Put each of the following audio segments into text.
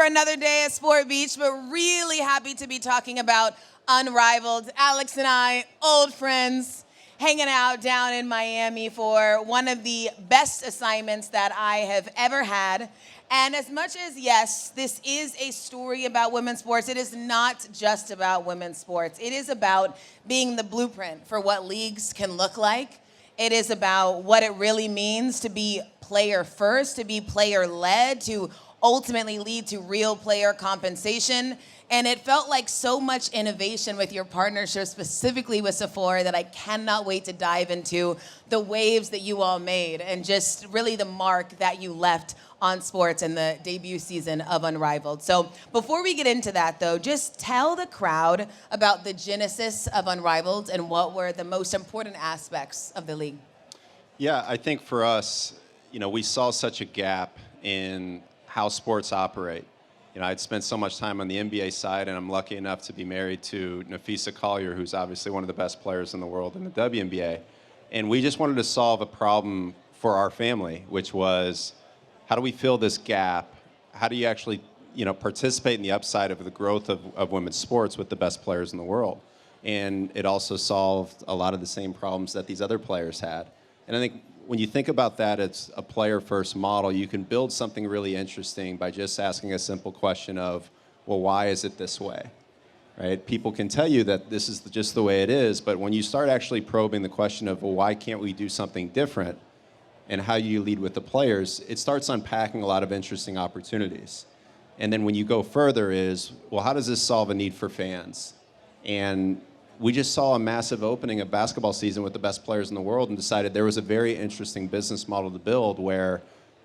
another day at Sport Beach, but really happy to be talking about Unrivaled. Alex and I, old friends, hanging out down in Miami for one of the best assignments that I have ever had. And as much as, yes, this is a story about women's sports, it is not just about women's sports. It is about being the blueprint for what leagues can look like. It is about what it really means to be player first, to be player led, to ultimately lead to real player compensation. And it felt like so much innovation with your partnership, specifically with Sephora, that I cannot wait to dive into the waves that you all made and just really the mark that you left on sports in the debut season of Unrivaled. So before we get into that, though, just tell the crowd about the genesis of Unrivaled and what were the most important aspects of the league. Yeah, I think for us, we saw such a gap in how sports operate. I'd spent so much time on the NBA side, and I'm lucky enough to be married to Nafisa Collier, who's obviously one of the best players in the world in the WNBA. And we just wanted to solve a problem for our family, which was, how do we fill this gap? How do you actually, participate in the upside of the growth of women's sports with the best players in the world? And it also solved a lot of the same problems that these other players had. And I think when you think about that as a player-first model, you can build something really interesting by just asking a simple question of, well, why is it this way? Right? People can tell you that this is just the way it is, but when you start actually probing the question of, well, why can't we do something different, and how you lead with the players, it starts unpacking a lot of interesting opportunities. And then when you go further is, well, how does this solve a need for fans? And we just saw a massive opening of basketball season with the best players in the world and decided there was a very interesting business model to build where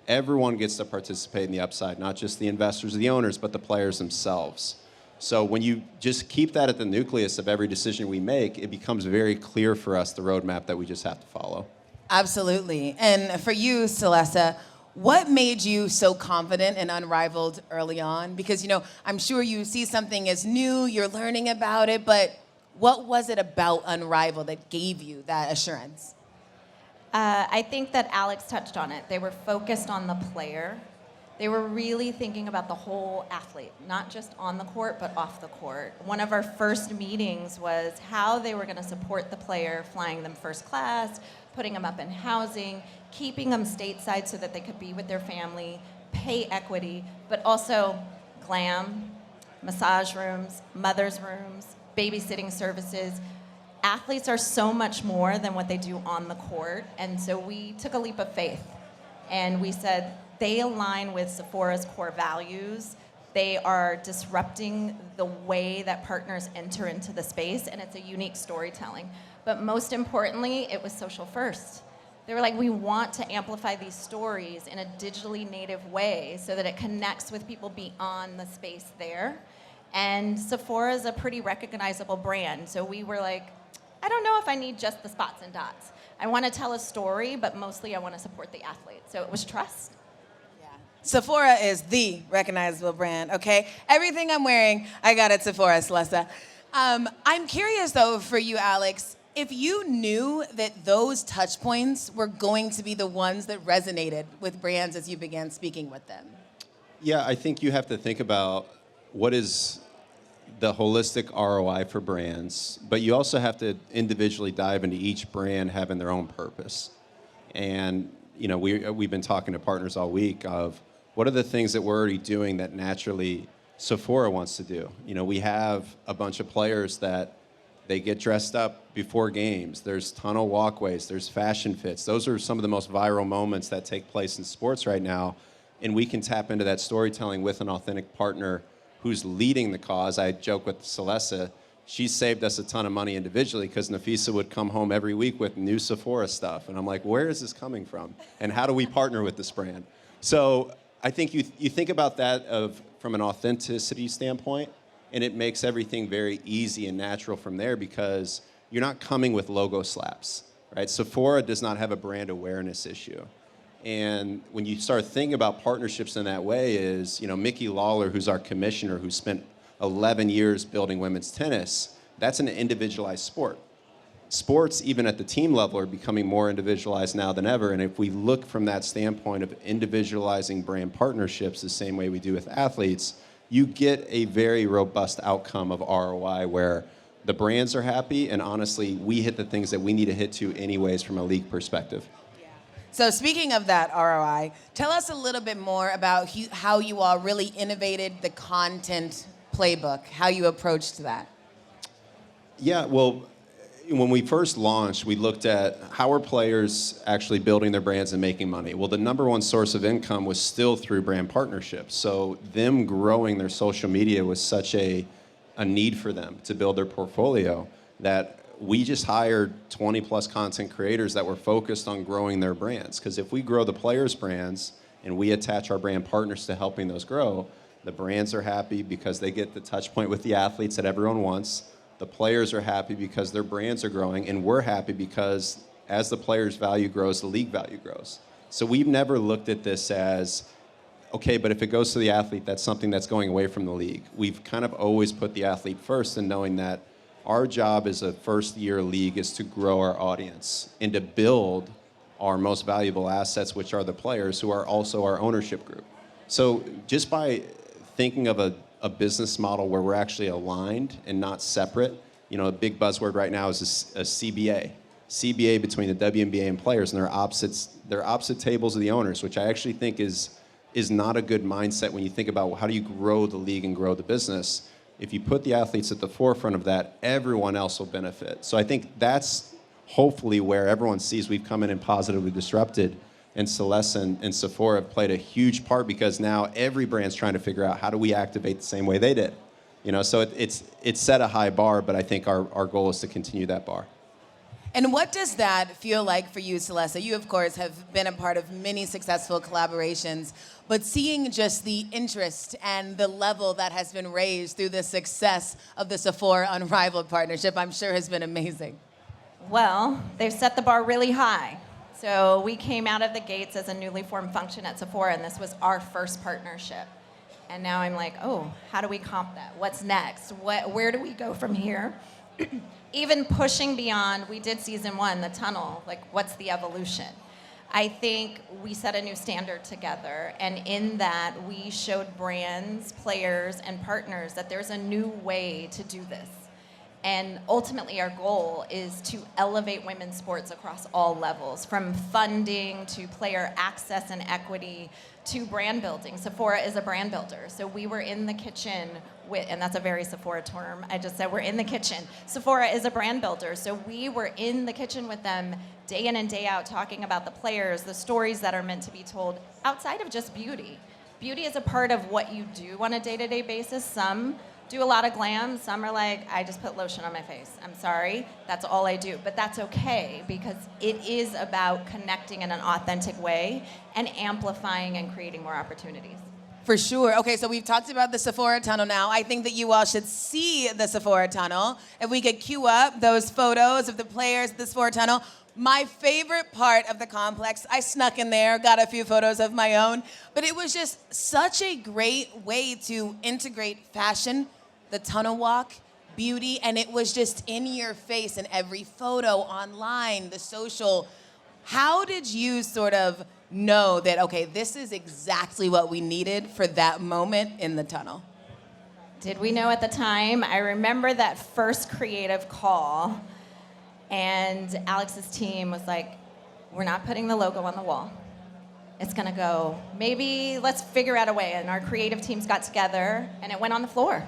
everyone gets to participate in the upside, not just the investors or the owners, but the players themselves. So when you just keep that at the nucleus of every decision we make, it becomes very clear for us the roadmap that we just have to follow. Absolutely. And for you, Celessa, what made you so confident in Unrivaled early on? Because, I'm sure you see something as new, you're learning about it, but what was it about Unrivaled that gave you that assurance? I think that Alex touched on it. They were focused on the player. They were really thinking about the whole athlete, not just on the court, but off the court. One of our first meetings was how they were going to support the player, flying them first class, putting them up in housing, keeping them stateside so that they could be with their family, pay equity, but also glam, massage rooms, mother's rooms, babysitting services. Athletes are so much more than what they do on the court, and so we took a leap of faith, and we said they align with Sephora's core values. They are disrupting the way that partners enter into the space, and it's a unique storytelling. But most importantly, it was social first. They were like, we want to amplify these stories in a digitally native way so that it connects with people beyond the space there. And Sephora is a pretty recognizable brand. So we were like, I don't know if I need just the spots and dots. I want to tell a story, but mostly I want to support the athlete. So it was trust. Yeah. Sephora is the recognizable brand, okay? Everything I'm wearing, I got at Sephora, Celessa. I'm curious, though, for you, Alex, if you knew that those touch points were going to be the ones that resonated with brands as you began speaking with them. Yeah, I think you have to think about what is the holistic ROI for brands, but you also have to individually dive into each brand having their own purpose. And we've been talking to partners all week of what are the things that we're already doing that naturally Sephora wants to do. We have a bunch of players that they get dressed up before games. There's tunnel walkways, there's fashion fits. Those are some of the most viral moments that take place in sports right now. And we can tap into that storytelling with an authentic partner who's leading the cause. I joke with Celessa, she saved us a ton of money individually because Nafisa would come home every week with new Sephora stuff. And I'm like, where is this coming from? And how do we partner with this brand? So I think you think about that from an authenticity standpoint, and it makes everything very easy and natural from there because you're not coming with logo slaps, right? Sephora does not have a brand awareness issue. And when you start thinking about partnerships in that way is, Mickey Lawler, who's our commissioner, who spent 11 years building women's tennis, that's an individualized sport. sports, even at the team level, are becoming more individualized now than ever. And if we look from that standpoint of individualizing brand partnerships the same way we do with athletes, you get a very robust outcome of ROI where the brands are happy, and honestly, we hit the things that we need to hit to anyways from a league perspective. So speaking of that ROI, tell us a little bit more about how you all really innovated the content playbook, how you approached that. Yeah, well, when we first launched, we looked at how are players actually building their brands and making money. Well, the number one source of income was still through brand partnerships. So them growing their social media was such a need for them to build their portfolio that we just hired 20 plus content creators that were focused on growing their brands. Because if we grow the players' brands and we attach our brand partners to helping those grow, the brands are happy because they get the touch point with the athletes that everyone wants. The players are happy because their brands are growing, and we're happy because as the players' value grows, the league value grows. So we've never looked at this as, okay, but if it goes to the athlete, that's something that's going away from the league. We've kind of always put the athlete first, and knowing that our job as a first-year league is to grow our audience and to build our most valuable assets, which are the players, who are also our ownership group. So just by thinking of a business model where we're actually aligned and not separate. You know, a big buzzword right now is a CBA. CBA between the WNBA and players, and they're opposite tables of the owners, which I actually think is not a good mindset when you think about how do you grow the league and grow the business. If you put the athletes at the forefront of that, everyone else will benefit. So I think that's hopefully where everyone sees we've come in and positively disrupted. And Celessa and Sephora have played a huge part because now every brand's trying to figure out how do we activate the same way they did. You know, so it's set a high bar, but I think our goal is to continue that bar. And what does that feel like for you, Celessa? You, of course, have been a part of many successful collaborations, but seeing just the interest and the level that has been raised through the success of the Sephora Unrivaled partnership, I'm sure has been amazing. Well, they've set the bar really high. So we came out of the gates as a newly formed function at Sephora, and this was our first partnership. And now I'm like, oh, how do we comp that? What's next? Where do we go from here? Even pushing beyond, we did season 1, the tunnel, like what's the evolution? I think we set a new standard together, and in that we showed brands, players, and partners that there's a new way to do this. And ultimately, our goal is to elevate women's sports across all levels, from funding to player access and equity to brand building. Sephora is a brand builder. So we were in the kitchen with, and that's a very Sephora term, I just said we're in the kitchen. Sephora is a brand builder. So we were in the kitchen with them day in and day out talking about the players, the stories that are meant to be told outside of just beauty. Beauty is a part of what you do on a day-to-day basis. Some do a lot of glam. Some are like, I just put lotion on my face. I'm sorry, that's all I do. But that's okay, because it is about connecting in an authentic way and amplifying and creating more opportunities. For sure. Okay, so we've talked about the Sephora tunnel now. I think that you all should see the Sephora tunnel. If we could cue up those photos of the players at the Sephora tunnel. My favorite part of the complex, I snuck in there, got a few photos of my own, but it was just such a great way to integrate fashion, the tunnel walk, beauty, and it was just in your face in every photo, online, the social. How did you sort of know that, okay, this is exactly what we needed for that moment in the tunnel? Did we know at the time? I remember that first creative call, and Alex's team was like, we're not putting the logo on the wall. It's gonna go, maybe let's figure out a way. And our creative teams got together, and it went on the floor.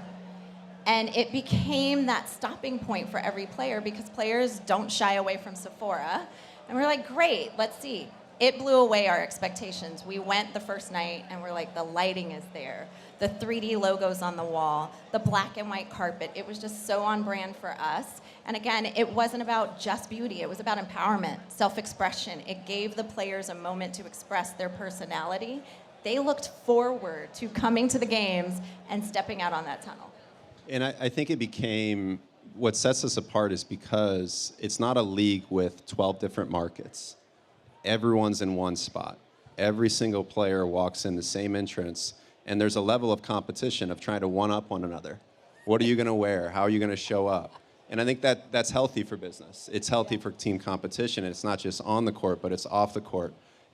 And it became that stopping point for every player, because players don't shy away from Sephora. And we're like, great, let's see. It blew away our expectations. We went the first night and we're like, the lighting is there. The 3D logos on the wall, the black and white carpet. It was just so on brand for us. And again, it wasn't about just beauty. It was about empowerment, self-expression. It gave the players a moment to express their personality. They looked forward to coming to the games and stepping out on that tunnel. And I think it became, what sets us apart is because it's not a league with 12 different markets. Everyone's in one spot. Every single player walks in the same entrance, and there's a level of competition of trying to one-up one another. What are you going to wear? How are you going to show up? And I think that's healthy for business. It's healthy for team competition. It's not just on the court, but it's off the court.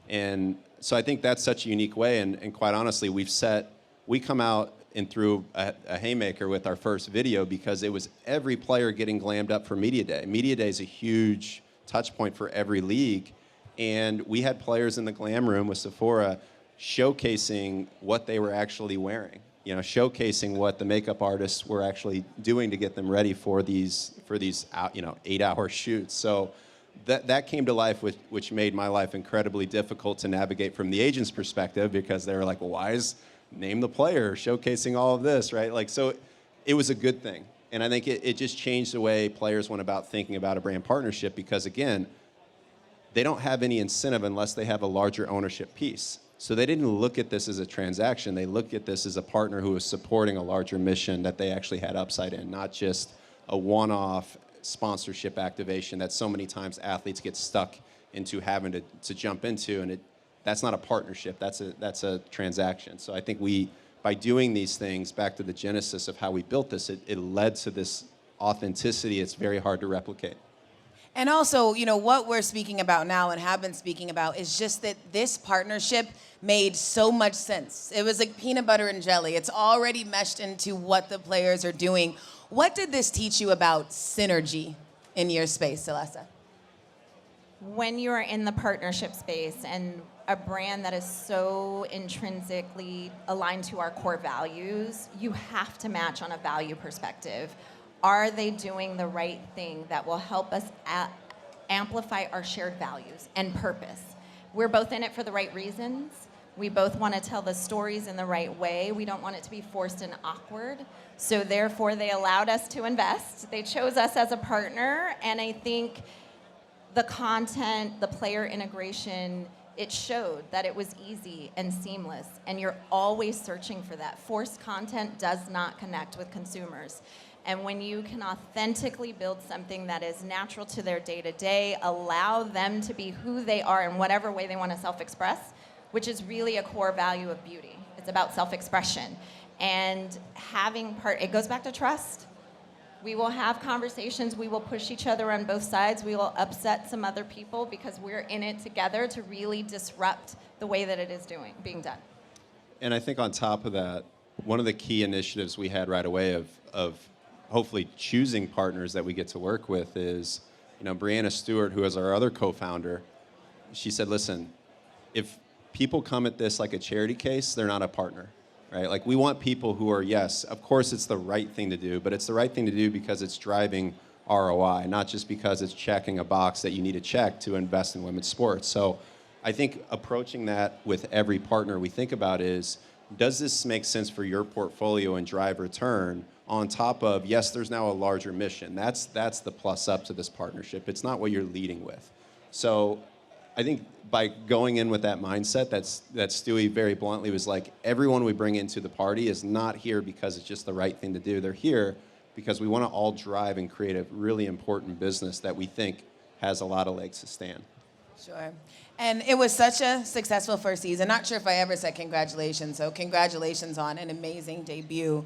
And so I think that's such a unique way. And quite honestly, we come out and threw a haymaker with our first video because it was every player getting glammed up for Media Day. Media Day is a huge touch point for every league. And we had players in the glam room with Sephora showcasing what they were actually wearing, showcasing what the makeup artists were actually doing to get them ready for these 8-hour shoots. So that came to life, which made my life incredibly difficult to navigate from the agent's perspective, because they were like, well, why is name the player showcasing all of this, right? Like, so it was a good thing. And I think it just changed the way players went about thinking about a brand partnership, because again, they don't have any incentive unless they have a larger ownership piece. So they didn't look at this as a transaction. They looked at this as a partner who was supporting a larger mission that they actually had upside in, not just a one-off sponsorship activation that so many times athletes get stuck into having to jump into. And that's not a partnership. That's a transaction. So I think by doing these things, back to the genesis of how we built this, it led to this authenticity. It's very hard to replicate. And also, what we're speaking about now and have been speaking about is just that this partnership made so much sense. It was like peanut butter and jelly. It's already meshed into what the players are doing. What did this teach you about synergy in your space, Celessa? When you are in the partnership space and a brand that is so intrinsically aligned to our core values, you have to match on a value perspective. Are they doing the right thing that will help us amplify our shared values and purpose? We're both in it for the right reasons. We both want to tell the stories in the right way. We don't want it to be forced and awkward. So therefore, they allowed us to invest. They chose us as a partner. And I think the content, the player integration, it showed that it was easy and seamless. And you're always searching for that. Forced content does not connect with consumers. And when you can authentically build something that is natural to their day-to-day, allow them to be who they are in whatever way they want to self-express, which is really a core value of beauty. It's about self-expression. And it goes back to trust. We will have conversations. We will push each other on both sides. We will upset some other people because we're in it together to really disrupt the way that it is being done. And I think on top of that, one of the key initiatives we had right away of hopefully choosing partners that we get to work with is, Brianna Stewart, who is our other co-founder, she said, listen, if people come at this like a charity case, they're not a partner, right? Like, we want people who are, yes, of course it's the right thing to do, but it's the right thing to do because it's driving ROI, not just because it's checking a box that you need to check to invest in women's sports. So I think approaching that with every partner we think about is, does this make sense for your portfolio and drive return? On top of, yes, there's now a larger mission. That's the plus up to this partnership. It's not what you're leading with. So I think by going in with that mindset, that Stewie very bluntly was like, everyone we bring into the party is not here because it's just the right thing to do. They're here because we want to all drive and create a really important business that we think has a lot of legs to stand. Sure. And it was such a successful first season. Not sure if I ever said congratulations, so congratulations on an amazing debut.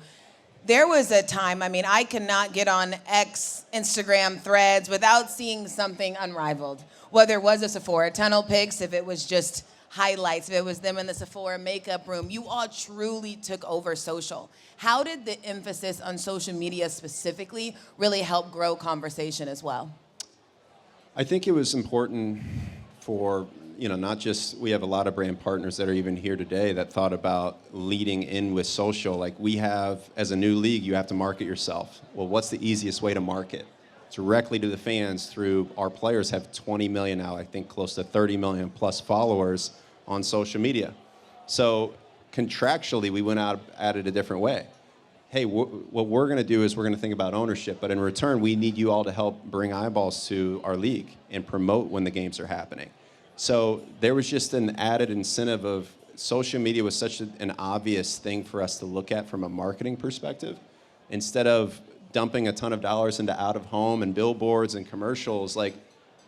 There was a time, I could not get on X, Instagram, Threads without seeing something unrivaled. Whether it was a Sephora tunnel pics, if it was just highlights, if it was them in the Sephora makeup room, you all truly took over social. How did the emphasis on social media specifically really help grow conversation as well? I think it was important for, not just, we have a lot of brand partners that are even here today that thought about leading in with social. Like, we have, as a new league, you have to market yourself. Well, what's the easiest way to market? Directly to the fans through, our players have 20 million now, I think close to 30 million plus followers on social media. So contractually, we went out at it a different way. Hey, what we're going to do is we're going to think about ownership, but in return, we need you all to help bring eyeballs to our league and promote when the games are happening. So there was just an added incentive of social media was such an obvious thing for us to look at from a marketing perspective. Instead of dumping a ton of dollars into out-of-home and billboards and commercials, like,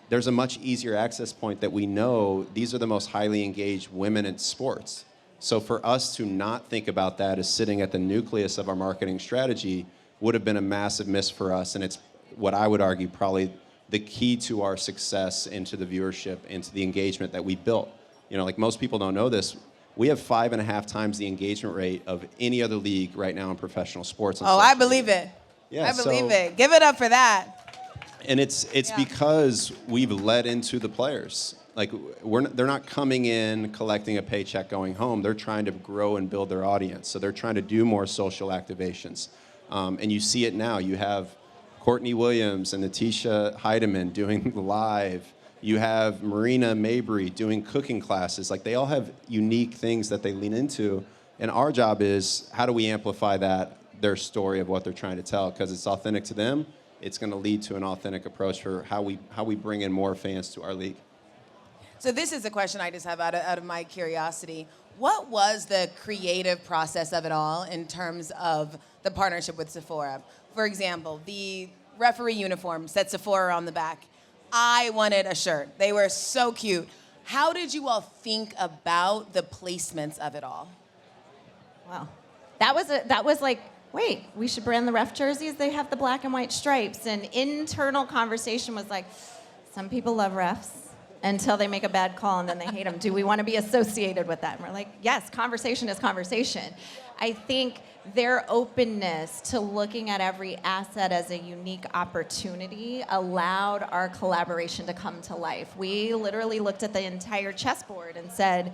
there's a much easier access point that we know these are the most highly engaged women in sports. So for us to not think about that as sitting at the nucleus of our marketing strategy would have been a massive miss for us. And it's what I would argue probably the key to our success and to the viewership and to the engagement that we built. You know, like most people don't know this, we have 5.5 times the engagement rate of any other league right now in professional sports. Oh, I believe it. Yeah, I believe it. Give it up for that. And it's because we've led into the players. Like they're not coming in, collecting a paycheck, going home. They're trying to grow and build their audience. So they're trying to do more social activations. And you see it now. You have Courtney Williams and Natisha Heidemann doing live. You have Marina Mabry doing cooking classes. Like they all have unique things that they lean into. And our job is how do we amplify their story of what they're trying to tell? Because it's authentic to them. It's going to lead to an authentic approach for how we bring in more fans to our league. So this is a question I just have out of my curiosity. What was the creative process of it all in terms of the partnership with Sephora? For example, the referee uniform said Sephora on the back. I wanted a shirt. They were so cute. How did you all think about the placements of it all? Wow. That was like, wait, we should brand the ref jerseys. They have the black and white stripes. And internal conversation was like, some people love refs until they make a bad call and then they hate them. Do we want to be associated with that? And we're like, yes, conversation is conversation. I think their openness to looking at every asset as a unique opportunity allowed our collaboration to come to life. We literally looked at the entire chessboard and said,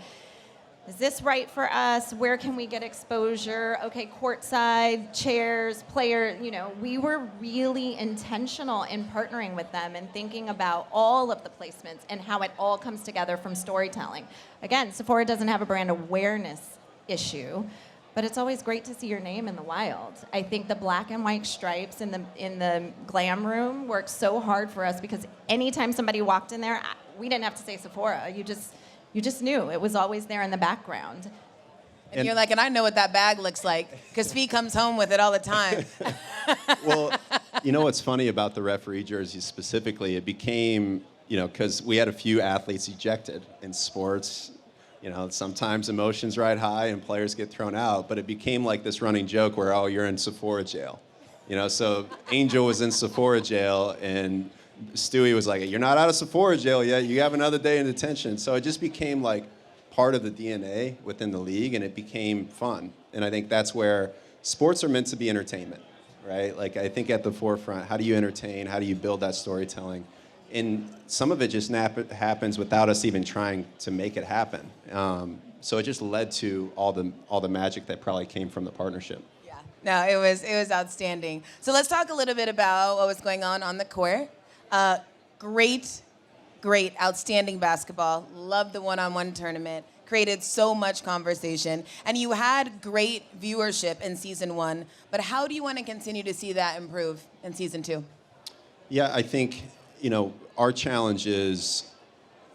is this right for us? Where can we get exposure? Okay, courtside, chairs, player, we were really intentional in partnering with them and thinking about all of the placements and how it all comes together from storytelling. Again, Sephora doesn't have a brand awareness issue, but it's always great to see your name in the wild. I think the black and white stripes in the glam room worked so hard for us because anytime somebody walked in there, we didn't have to say Sephora. You just knew. It was always there in the background. And you're like, and I know what that bag looks like because Fee comes home with it all the time. Well, you know what's funny about the referee jerseys specifically? It became, because we had a few athletes ejected in sports. Sometimes emotions ride high and players get thrown out, but it became like this running joke where, oh, you're in Sephora jail. So Angel was in Sephora jail and Stewie was like, you're not out of Sephora jail yet. You have another day in detention. So it just became like part of the DNA within the league, and it became fun. And I think that's where sports are meant to be entertainment, right? Like I think at the forefront, how do you entertain? How do you build that storytelling? And some of it just happens without us even trying to make it happen. So it just led to all the magic that probably came from the partnership. Yeah, no, it was outstanding. So let's talk a little bit about what was going on the court. Great, outstanding basketball. Loved the one-on-one tournament. Created so much conversation. And you had great viewership in season 1. But how do you want to continue to see that improve in season 2? Yeah, I think, our challenge is,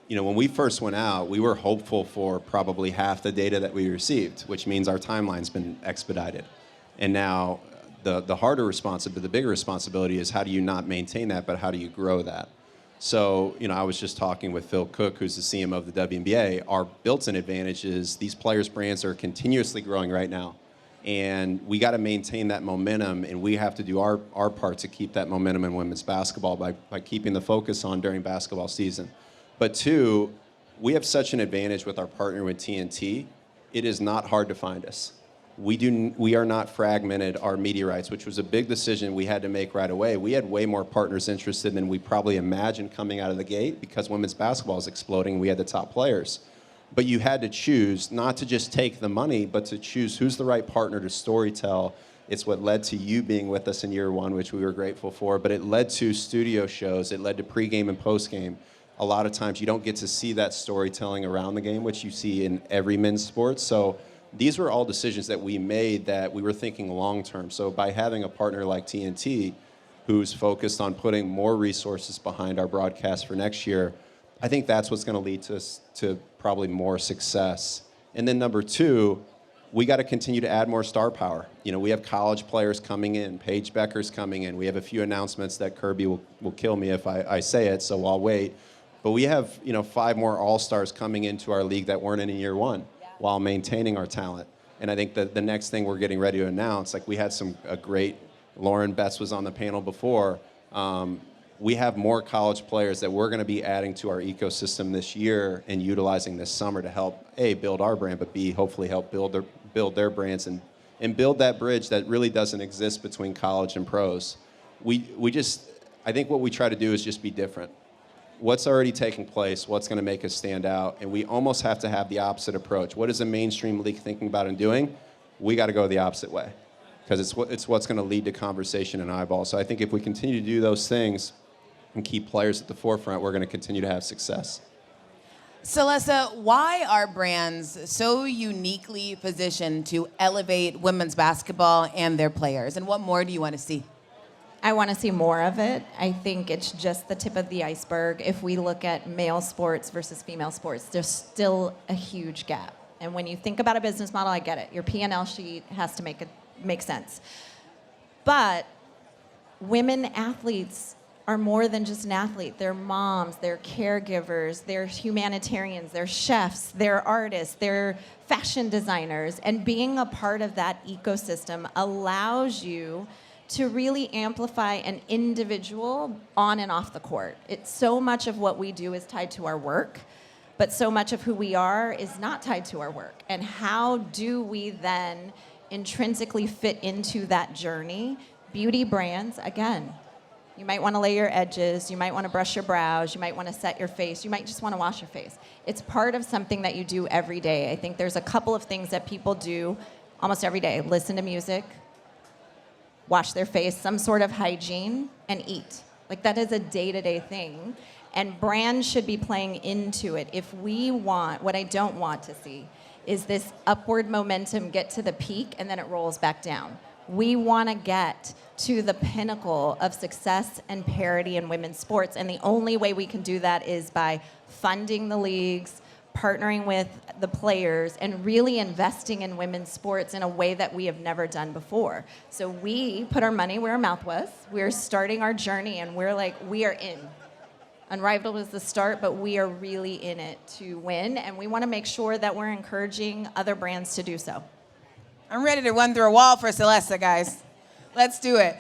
when we first went out, we were hopeful for probably half the data that we received, which means our timeline's been expedited. And now the harder responsibility, the bigger responsibility is how do you not maintain that, but how do you grow that? So, I was just talking with Phil Cook, who's the CMO of the WNBA. Our built-in advantage is these players' brands are continuously growing right now. And we got to maintain that momentum, and we have to do our part to keep that momentum in women's basketball by keeping the focus on during basketball season. But 2, we have such an advantage with our partner with TNT. It is not hard to find us. We are not fragmented our media rights, which was a big decision we had to make right away. We had way more partners interested than we probably imagined coming out of the gate because women's basketball is exploding. We had the top players. But you had to choose not to just take the money, but to choose who's the right partner to storytell. It's what led to you being with us in year 1, which we were grateful for. But it led to studio shows. It led to pregame and postgame. A lot of times you don't get to see that storytelling around the game, which you see in every men's sport. So these were all decisions that we made that we were thinking long term. So by having a partner like TNT, who's focused on putting more resources behind our broadcast for next year, I think that's what's going to lead to probably more success. And then number 2, we got to continue to add more star power. We have college players coming in, Paige Becker's coming in. We have a few announcements that Kirby will kill me if I say it, so I'll wait. But we have 5 more all-stars coming into our league that weren't in year 1 while maintaining our talent. And I think that the next thing we're getting ready to announce, like we had a great, Lauren Betts was on the panel before, We have more college players that we're going to be adding to our ecosystem this year and utilizing this summer to help, A, build our brand, but B, hopefully help build their brands and build that bridge that really doesn't exist between college and pros. I think what we try to do is just be different. What's already taking place, what's going to make us stand out, and we almost have to have the opposite approach. What is a mainstream league thinking about and doing? We got to go the opposite way, because it's what's going to lead to conversation and eyeballs. So I think if we continue to do those things and keep players at the forefront, we're going to continue to have success. Celessa, why are brands so uniquely positioned to elevate women's basketball and their players? And what more do you want to see? I want to see more of it. I think it's just the tip of the iceberg. If we look at male sports versus female sports, there's still a huge gap. And when you think about a business model, I get it. Your P&L sheet has to make sense. But women athletes are more than just an athlete. They're moms, they're caregivers, they're humanitarians, they're chefs, they're artists, they're fashion designers. And being a part of that ecosystem allows you to really amplify an individual on and off the court. It's so much of what we do is tied to our work, but so much of who we are is not tied to our work. And how do we then intrinsically fit into that journey? Beauty brands, again, you might want to lay your edges, you might want to brush your brows, you might want to set your face, you might just want to wash your face. It's part of something that you do every day. I think there's a couple of things that people do almost every day. Listen to music, wash their face, some sort of hygiene, and eat. Like, that is a day-to-day thing. And brands should be playing into it. If we want, what I don't want to see is this upward momentum get to the peak and then it rolls back down. We want to get to the pinnacle of success and parity in women's sports. And the only way we can do that is by funding the leagues, partnering with the players, and really investing in women's sports in a way that we have never done before. So we put our money where our mouth was. We're starting our journey, and we're like, we are in. Unrivaled was the start, but we are really in it to win, and we want to make sure that we're encouraging other brands to do so. I'm ready to run through a wall for Celessa, guys. Let's do it.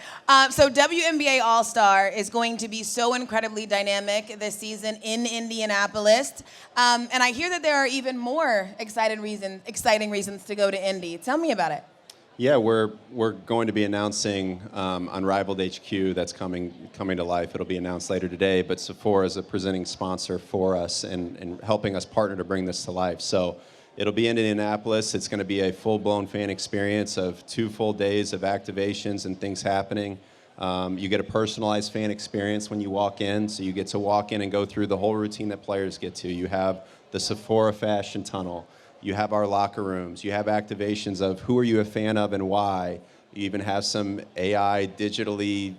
So WNBA All-Star is going to be so incredibly dynamic this season in Indianapolis. And I hear that there are even more exciting reasons to go to Indy. Tell me about it. Yeah, we're going to be announcing Unrivaled HQ that's coming to life. It'll be announced later today, but Sephora is a presenting sponsor for us and helping us partner to bring this to life. So it'll be in Indianapolis. It's going to be a full-blown fan experience of 2 full days of activations and things happening. You get a personalized fan experience when you walk in, so you get to walk in and go through the whole routine that players get to. You have the Sephora fashion tunnel. You have our locker rooms. You have activations of who are you a fan of and why. You even have some AI, digitally,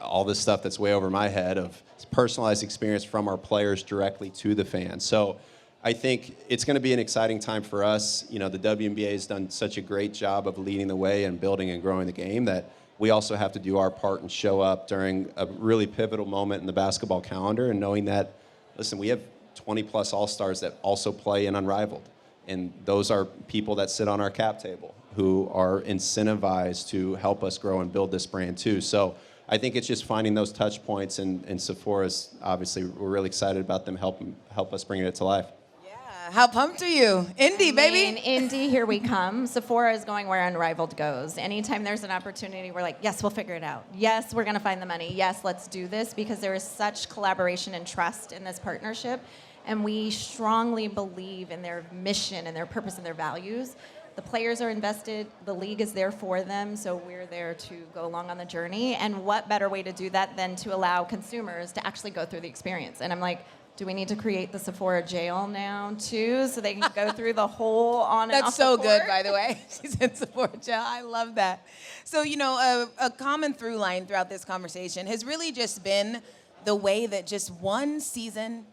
all this stuff that's way over my head of personalized experience from our players directly to the fans. So I think it's going to be an exciting time for us. You know, the WNBA has done such a great job of leading the way and building and growing the game that we also have to do our part and show up during a really pivotal moment in the basketball calendar, and knowing that, listen, we have 20-plus All-Stars that also play in Unrivaled. And those are people that sit on our cap table who are incentivized to help us grow and build this brand too. So I think it's just finding those touch points, and Sephora's, obviously, we're really excited about them help us bring it to life. Yeah, how pumped are you? Indy, baby. Indy, here we come. Sephora is going where Unrivaled goes. Anytime there's an opportunity, we're like, yes, we'll figure it out. Yes, we're going to find the money. Yes, let's do this, because there is such collaboration and trust in this partnership. And we strongly believe in their mission and their purpose and their values. The players are invested, the league is there for them, so we're there to go along on the journey. And what better way to do that than to allow consumers to actually go through the experience? And I'm like, do we need to create the Sephora jail now, too, so they can go through the whole on and off That's so the court? good, by the way. She's in Sephora jail. I love that. So, you know, a common through line throughout this conversation has really just been the way that just one season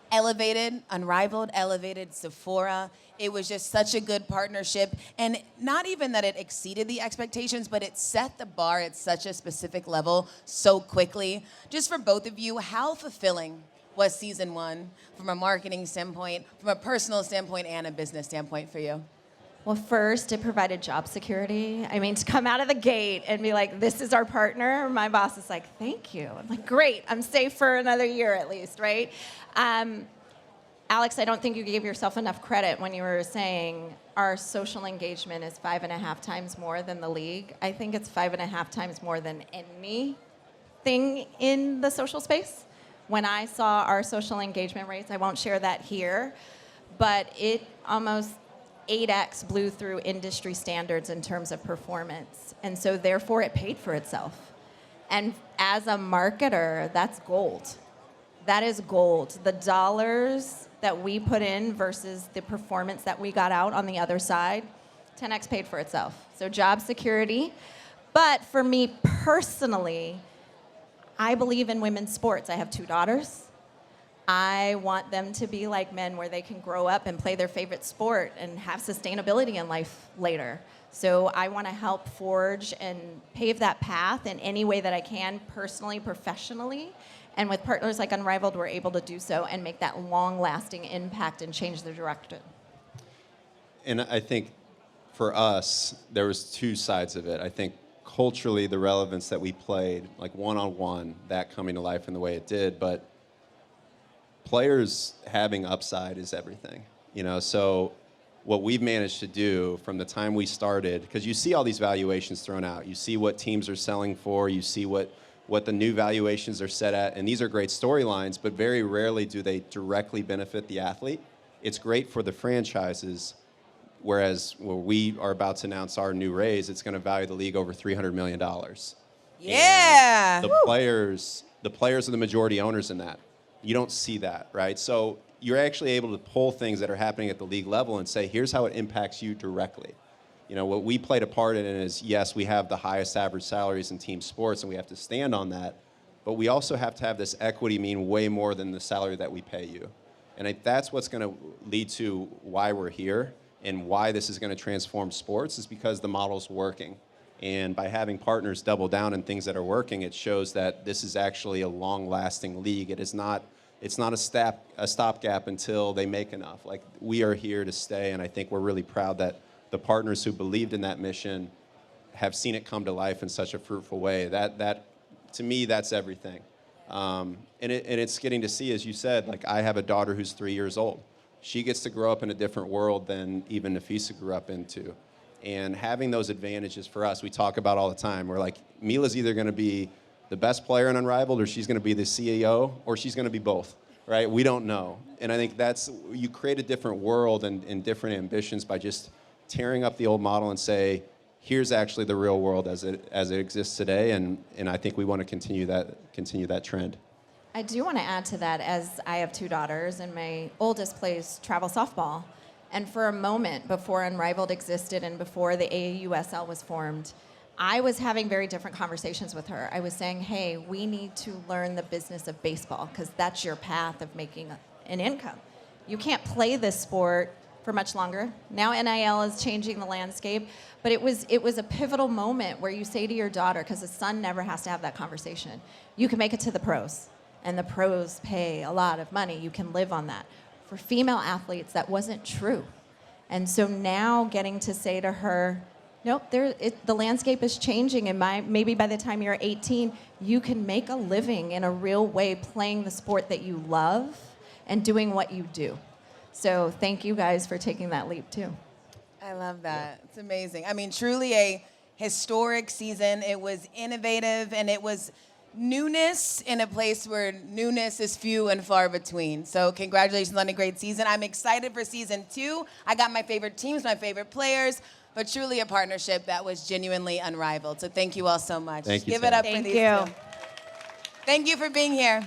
Unrivaled elevated Sephora. It was just such a good partnership. And not even that it exceeded the expectations, but it set the bar at such a specific level so quickly. Just for both of you, how fulfilling was season 1 from a marketing standpoint, from a personal standpoint, and a business standpoint for you? Well, first, it provided job security. I mean, to come out of the gate and be like, this is our partner, my boss is like, thank you. I'm like, great, I'm safe for another year at least, right? Alex, I don't think you gave yourself enough credit when you were saying our social engagement is 5.5 times more than the league. I think it's 5.5 times more than anything in the social space. When I saw our social engagement rates, I won't share that here, but it almost 8x blew through industry standards in terms of performance. And so therefore it paid for itself. And as a marketer, that's gold. That is gold. The dollars that we put in versus the performance that we got out on the other side, 10x paid for itself. So job security. But for me personally, I believe in women's sports. I have 2 daughters. I want them to be like men where they can grow up and play their favorite sport and have sustainability in life later. So I want to help forge and pave that path in any way that I can, personally, professionally. And with partners like Unrivaled, we're able to do so and make that long-lasting impact and change the direction. And I think for us, there was 2 sides of it. I think culturally, the relevance that we played, like one-on-one, that coming to life in the way it did, but players having upside is everything, so what we've managed to do from the time we started, because you see all these valuations thrown out, you see what teams are selling for, you see what the new valuations are set at, and these are great storylines, but very rarely do they directly benefit the athlete. It's great for the franchises, whereas when we are about to announce our new raise, it's going to value the league over $300 million. Yeah. And the players are the majority owners in that. You don't see that, right? So you're actually able to pull things that are happening at the league level and say, here's how it impacts you directly. What we played a part in is, yes, we have the highest average salaries in team sports, and we have to stand on that. But we also have to have this equity mean way more than the salary that we pay you. And that's what's going to lead to why we're here and why this is going to transform sports, is because the model's working. And by having partners double down in things that are working, it shows that this is actually a long-lasting league. It's not a stopgap until they make enough. Like, we are here to stay, and I think we're really proud that the partners who believed in that mission have seen it come to life in such a fruitful way. That to me, that's everything. And it's getting to see, as you said, like, I have a daughter who's 3 years old. She gets to grow up in a different world than even Nafisa grew up into. And having those advantages for us, we talk about all the time. We're like, Mila's either going to be the best player in Unrivaled, or she's going to be the CEO, or she's going to be both, right? We don't know. And I think you create a different world and different ambitions by just tearing up the old model and say, here's actually the real world as it exists today. And I think we want to continue that trend. I do want to add to that, as I have 2 daughters, and my oldest plays travel softball. And for a moment, before Unrivaled existed and before the AAUSL was formed, I was having very different conversations with her. I was saying, hey, we need to learn the business of baseball, because that's your path of making an income. You can't play this sport for much longer. Now NIL is changing the landscape, but it was a pivotal moment where you say to your daughter, because the son never has to have that conversation, you can make it to the pros, and the pros pay a lot of money. You can live on that. For female athletes, that wasn't true. And so now getting to say to her, nope, the landscape is changing, and maybe by the time you're 18, you can make a living in a real way playing the sport that you love and doing what you do. So thank you guys for taking that leap too. I love that. It's amazing. I mean, truly a historic season. It was innovative, and it was newness in a place where newness is few and far between. So congratulations on a great season. I'm excited for season 2. I got my favorite teams, my favorite players, but truly a partnership that was genuinely unrivaled. So thank you all so much. Thank you, Give it up for Thank these you. 2. Thank you for being here.